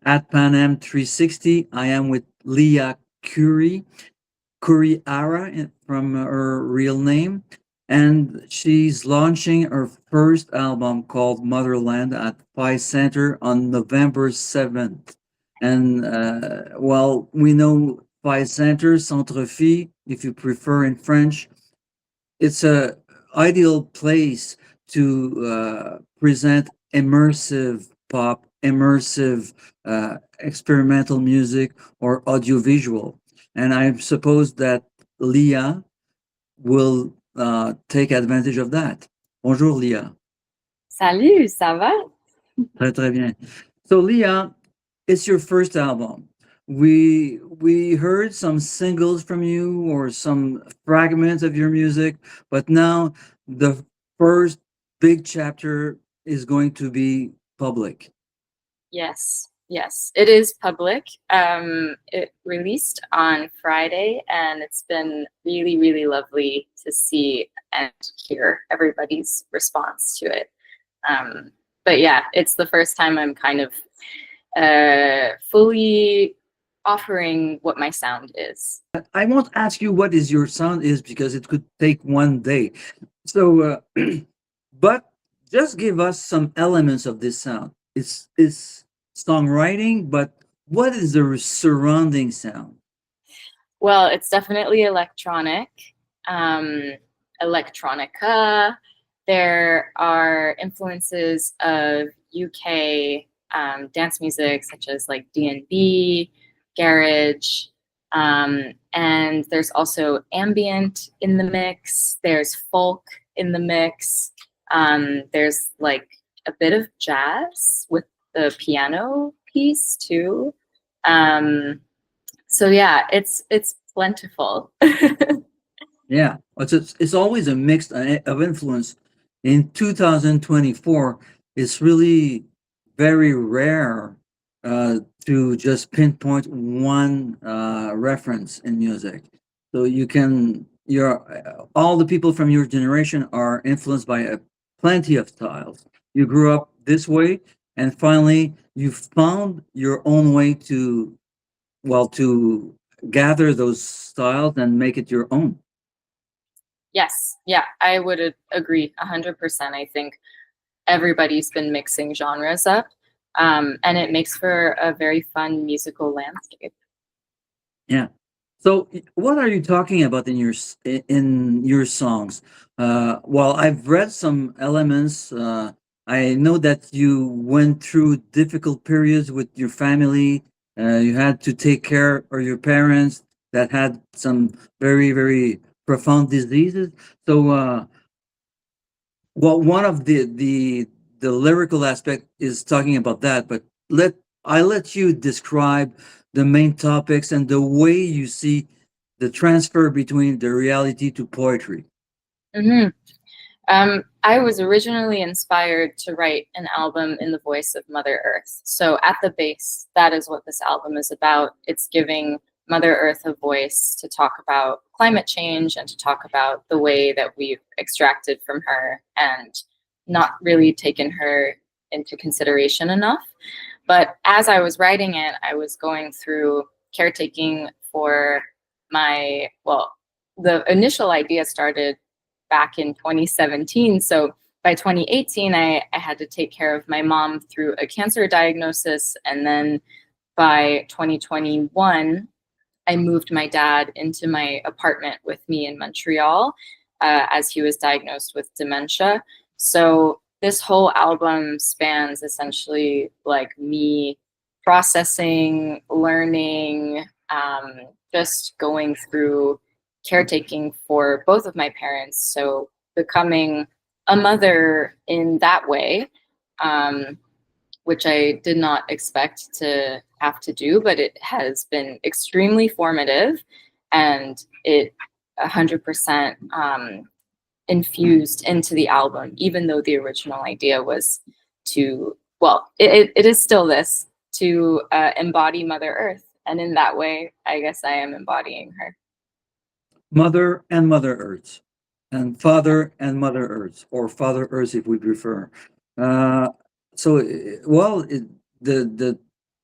at Panem 360. I am with Lia Kurihara from her real name, and she's launching her first album called Motherland at PHI Centre on November 7th. And well, we know PHI Centre, Centre Phi, if you prefer in French, it's a ideal place to present immersive pop, immersive experimental music, or audiovisual. And I suppose that Lia will take advantage of that. Bonjour, Lia. Salut, ça va? Très, très bien. So, Lia, it's your first album. We heard some singles from you or some fragments of your music, but now the first big chapter is going to be public. Yes, yes, it is public. It released on Friday, and it's been really, really lovely to see and hear everybody's response to it. But yeah, it's the first time I'm kind of fully offering what my sound is. I won't ask you what is your sound is because it could take one day. So, but just give us some elements of this sound. It's songwriting, but what is the surrounding sound? Well, it's definitely electronic, electronica. There are influences of UK dance music, such as like D&B, garage, and there's also ambient in the mix. There's folk in the mix. There's like a bit of jazz with the piano piece too. So yeah, it's plentiful. Yeah, it's always a mix of influence. In 2024, it's really very rare to just pinpoint one reference in music. So you can your all the people from your generation are influenced by plenty of styles. You grew up this way, and finally you found your own way to to gather those styles and make it your own. Yes, yeah, I would agree 100%. I think everybody's been mixing genres up, and it makes for a very fun musical landscape. Yeah. So, what are you talking about in your songs? Well, I've read some elements. I know that you went through difficult periods with your family. You had to take care of your parents that had some very, very profound diseases. So, well, one of the lyrical aspect is talking about that, but let you describe the main topics and the way you see the transfer between the reality to poetry. hmm I was originally inspired to write an album in the voice of Mother Earth. So at the base, that is what this album is about. It's giving Mother Earth a voice to talk about climate change and to talk about the way that we've extracted from her and not really taken her into consideration enough. But as I was writing it, I was going through caretaking for well, the initial idea started back in 2017. So by 2018, I had to take care of my mom through a cancer diagnosis. And then by 2021, I moved my dad into my apartment with me in Montreal as he was diagnosed with dementia. So this whole album spans essentially like me processing, learning, just going through caretaking for both of my parents. So becoming a mother in that way, which I did not expect to have to do, but it has been extremely formative, and it 100% infused into the album, even though the original idea was to, well, it is still this, to embody Mother Earth. And in that way, I guess I am embodying her. Mother and Mother Earth, and Father and Mother Earth, or Father Earth if we prefer. Uh, so, well, the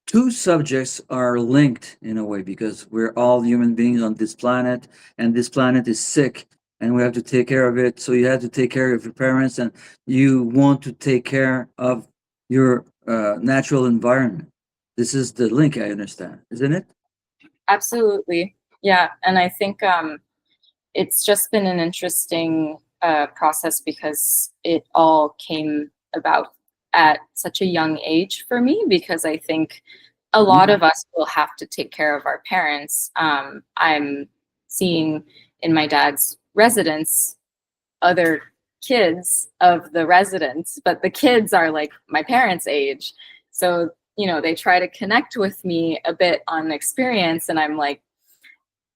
two subjects are linked in a way because we're all human beings on this planet, and this planet is sick, and we have to take care of it. So you have to take care of your parents, and you want to take care of your natural environment. This is the link, I understand, isn't it? Absolutely. Yeah. And I think it's just been an interesting process because it all came about at such a young age for me, because I think a lot Mhm. of us will have to take care of our parents. I'm seeing in my dad's residence other kids of the residents, but the kids are like my parents' age. So, you know, they try to connect with me a bit on experience, and I'm like,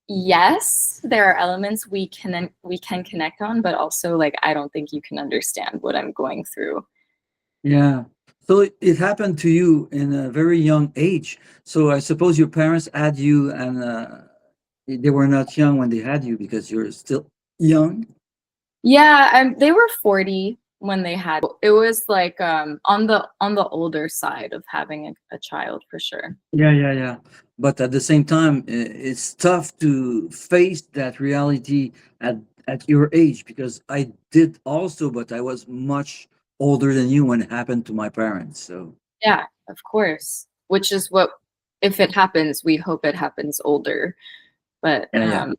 yes, there are elements we can connect on, but also like I don't think you can understand what I'm going through. Yeah. So it happened to you in a very young age. So I suppose your parents had you, and they were not young when they had you because you're still young. Yeah, and they were 40 when they had it. Was like on the older side of having a child for sure. Yeah, yeah, yeah. But at the same time, it's tough to face that reality at your age because I did also, but I was much older than you when it happened to my parents. So Yeah, of course. Which is what, if it happens, we hope it happens older. But yeah, yeah.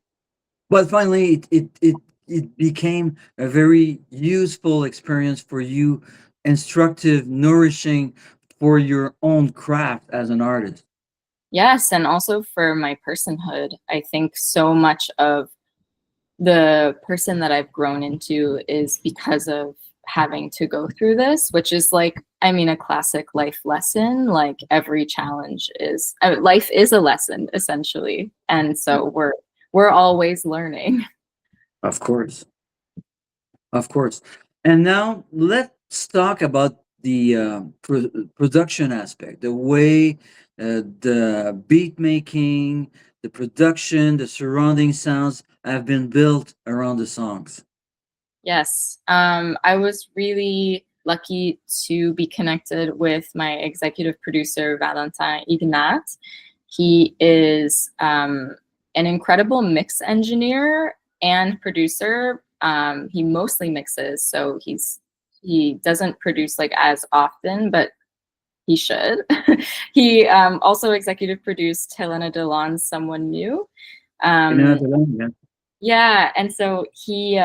But finally, it became a very useful experience for you, instructive, nourishing for your own craft as an artist. yes, and also for my personhood, I think so much of the person that I've grown into is because of having to go through this, which is like, I mean, a classic life lesson. Like every challenge is life is a lesson essentially, and so we're always learning. Of course. Of course. And now let's talk about the production aspect, the way the beat making, the production, the surrounding sounds have been built around the songs. Yes, I was really lucky to be connected with my executive producer, Valentin Ignat. He is an incredible mix engineer and producer. He mostly mixes, so he doesn't produce like as often, but he should. He also executive produced Helena Delon's "Someone New." In Um, Netherlands, yeah. yeah, and so he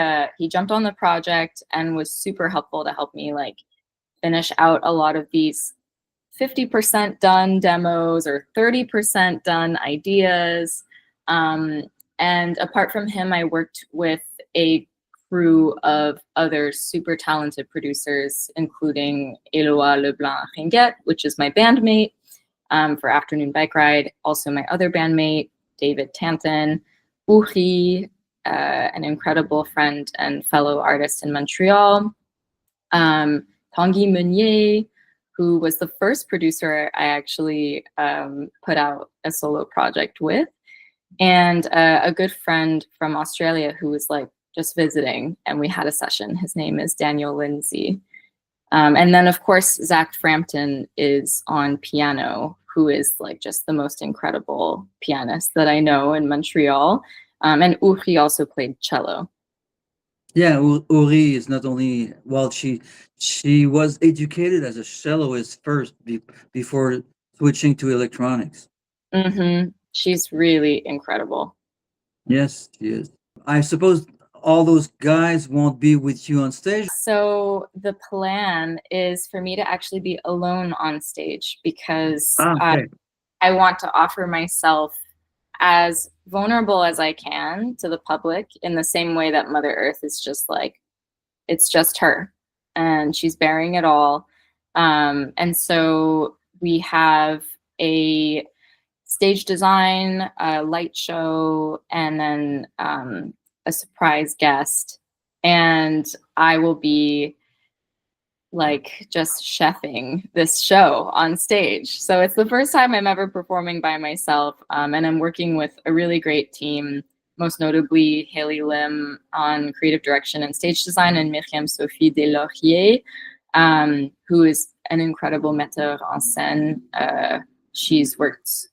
jumped on the project and was super helpful to help me like finish out a lot of these 50% done demos or 30% done ideas. Um, and apart from him, I worked with a crew of other super talented producers, including Eloi Leblanc-Ringuet, which is my bandmate for Afternoon Bike Ride, also my other bandmate, David Tanton, Uri, an incredible friend and fellow artist in Montreal, Tanguy Meunier, who was the first producer I actually put out a solo project with, and a good friend from Australia who was like just visiting, and we had a session. His name is Daniel Lindsay. And then, of course, Zach Frampton is on piano, who is like just the most incredible pianist that I know in Montreal. And Uri also played cello. Yeah, Uri is not only well, she was educated as a celloist first before switching to electronics. She's really incredible. Yes, she is. I suppose all those guys won't be with you on stage. So the plan is for me to actually be alone on stage because Ah, okay. I want to offer myself as vulnerable as I can to the public in the same way that Mother Earth is just like, it's just her and she's bearing it all. And so we have a stage design, a light show, and then a surprise guest. And I will be like just chefing this show on stage. So it's the first time I'm ever performing by myself. And I'm working with a really great team, most notably Haley Lim on creative direction and stage design, and Myriam Sophie Deslauriers, who is an incredible metteur en scène. She's worked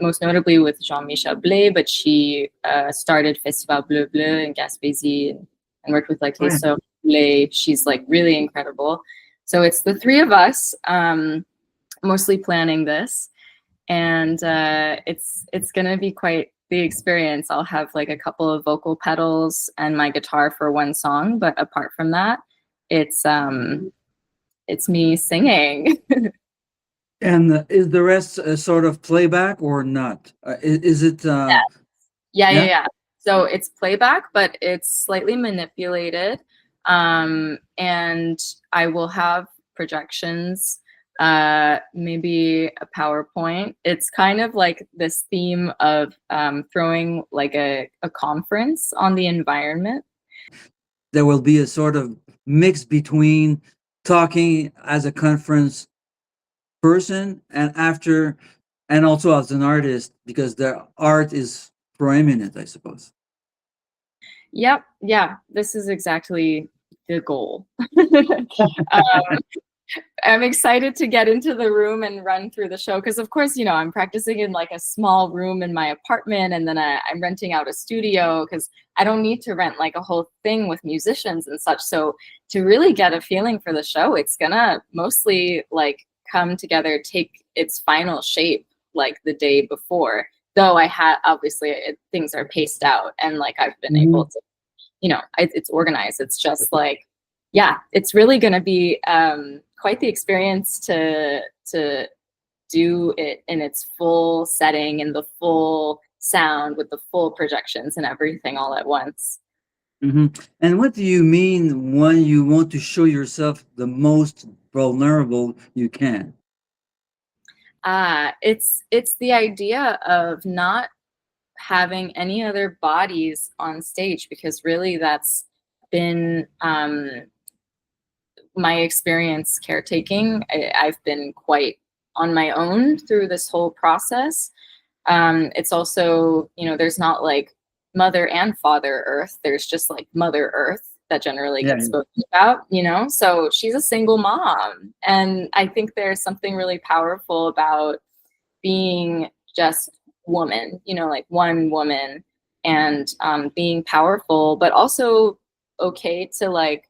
most notably with Jean-Michel Blé, but she started Festival Bleu Bleu in Gaspésie and worked with like Oh, Les yeah. Sœurs Blé. She's like really incredible. So it's the three of us mostly planning this, and it's gonna be quite the experience. I'll have like a couple of vocal pedals and my guitar for one song, but apart from that, it's me singing. And is the rest sort of playback or not? Is it? Yeah. Yeah. So it's playback, but it's slightly manipulated. And I will have projections, maybe a PowerPoint. It's kind of like this theme of throwing like a conference on the environment. There will be a sort of mix between talking as a conference person and after, and also as an artist, because the art is proeminent, I suppose. Yep. Yeah. This is exactly the goal. um, I'm excited to get into the room and run through the show because, of course, you know, I'm practicing in like a small room in my apartment, and then I'm renting out a studio because I don't need to rent like a whole thing with musicians and such. So to really get a feeling for the show, it's gonna mostly like come together, take its final shape like the day before. Though I had obviously things are paced out and like I've been able to, you know, it's organized. It's just like, yeah, it's really going to be quite the experience to do it in its full setting and the full sound with the full projections and everything all at once. Mm-hmm. And what do you mean when you want to show yourself the most vulnerable you can? It's the idea of not having any other bodies on stage, because really that's been my experience caretaking. I've been quite on my own through this whole process. It's also, you know, there's not like Mother and Father Earth. There's just like Mother Earth that generally Yeah. gets spoken about, you know? So she's a single mom. And I think there's something really powerful about being just woman, you know, like one woman, and being powerful, but also okay to like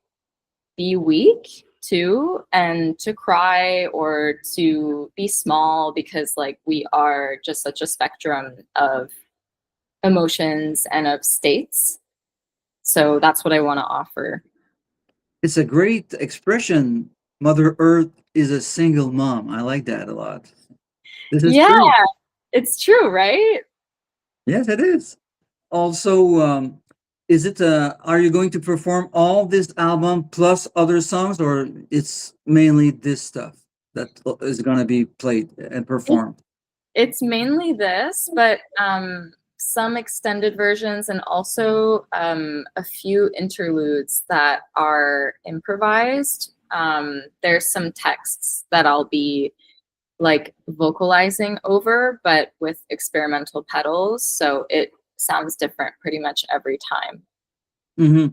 be weak too, and to cry or to be small, because like we are just such a spectrum of emotions and of states. So that's what I want to offer. It's a great expression. Mother Earth is a single mom. I like that a lot. This is Yeah, true. it's true, right? Yes, it is. Also, is it? Are you going to perform all this album plus other songs, or it's mainly this stuff that is going to be played and performed? It's mainly this, but some extended versions, and also a few interludes that are improvised. There's some texts that I'll be like vocalizing over, but with experimental pedals. So it sounds different pretty much every time. Hmm.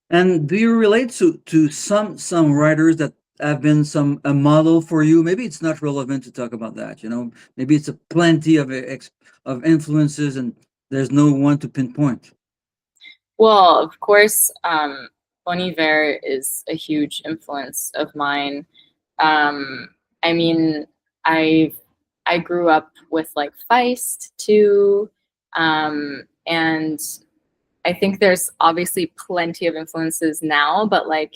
And do you relate to some writers that have been some a model for you? Maybe it's not relevant to talk about that. You know, maybe it's a plenty of of influences, and there's no one to pinpoint. Well, of course, Bon Iver is a huge influence of mine. I mean, I I grew up with like Feist too, and I think there's obviously plenty of influences now, but like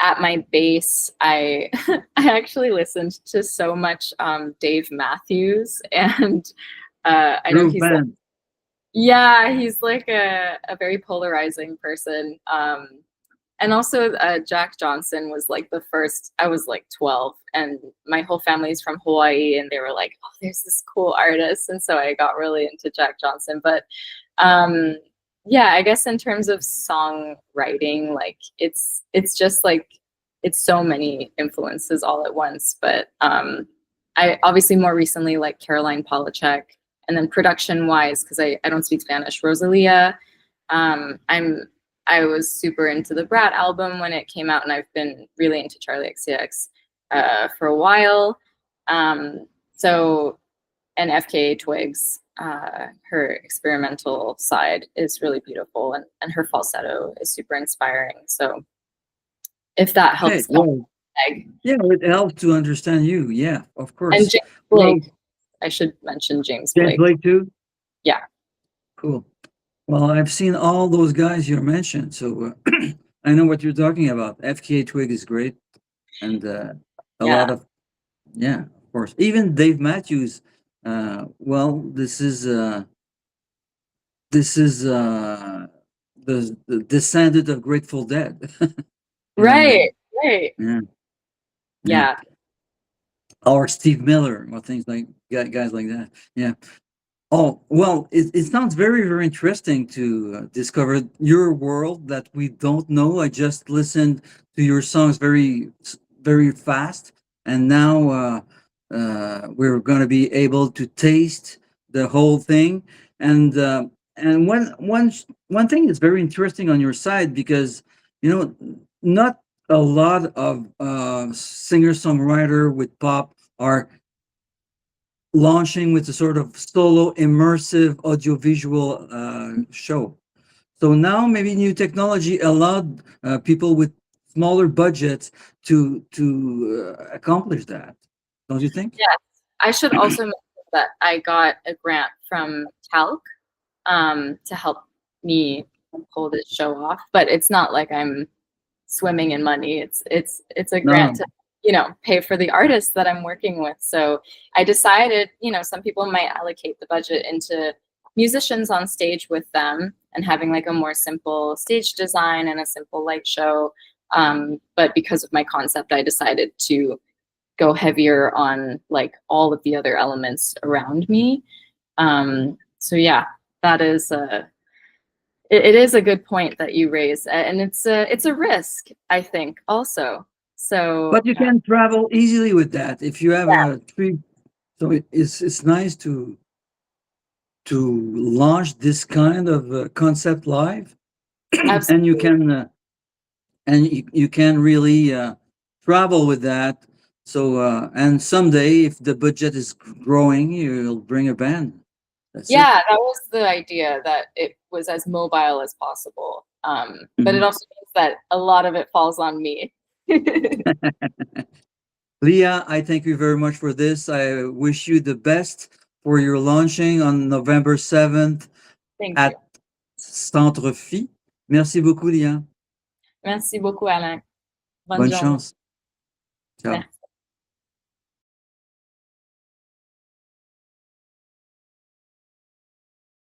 at my base, I I actually listened to so much Dave Matthews, and I know Groove he's like, band. yeah, he's like a very polarizing person. And also Jack Johnson was like the first. I was like 12, and my whole family's from Hawaii, and they were like, oh, there's this cool artist, and so I got really into Jack Johnson. But um yeah, I guess in terms of songwriting, like it's just like it's so many influences all at once. But I obviously more recently like Caroline Polachek, and then production wise, because I don't speak Spanish, Rosalia. I was super into the Brat album when it came out, and I've been really into Charlie XCX for a while. So and FKA Twigs, her experimental side is really beautiful, and her falsetto is super inspiring. So if that Okay, helps, well, Meg. yeah, it helped to understand you. Yeah, of And course. James Well, Blake. I should mention James James Blake. Blake too? Yeah. Cool. Well, I've seen all those guys you mentioned, so I know what you're talking about. FKA Twig is great, and a lot Yeah. of, yeah, of course. Even Dave Matthews. Well, this is the descendant of Grateful Dead. In a way. Right. Right. Yeah, yeah. Yeah. Or Steve Miller, or things like guys like that. Yeah. Oh, well, it sounds very, very interesting to discover your world that we don't know. I just listened to your songs very fast, and now we're going to be able to taste the whole thing. And one thing is very interesting on your side because not a lot of singer-songwriter with pop are launching with a sort of solo immersive audiovisual show. So now maybe new technology allowed people with smaller budgets to accomplish that. Don't you think? Yes. I should also mention that I got a grant from Talc to help me pull this show off, but it's not like I'm swimming in money. It's a grant No. to pay for the artists that I'm working with. So I decided, some people might allocate the budget into musicians on stage with them and having like a more simple stage design and a simple light show. But because of my concept, I decided to go heavier on like all of the other elements around me. So yeah, that is it is a good point that you raise, and it's a risk, I think, also. So But you can travel easily with that if you have yeah, a trip. So it's nice to launch this kind of concept live, and you absolutely. can you can really travel with that. So and someday, if the budget is growing, you'll bring a band. That's it. Yeah, that was the idea, that it was as mobile as possible. But it Mhm. also means that a lot of it falls on me. Leah, I thank you very much for this. I wish you the best for your launching on November 7th Thank you. at Centre Phi. Merci beaucoup, Leah. Merci beaucoup, Alain. Bonne Bonne journée. chance. Ciao. Merci.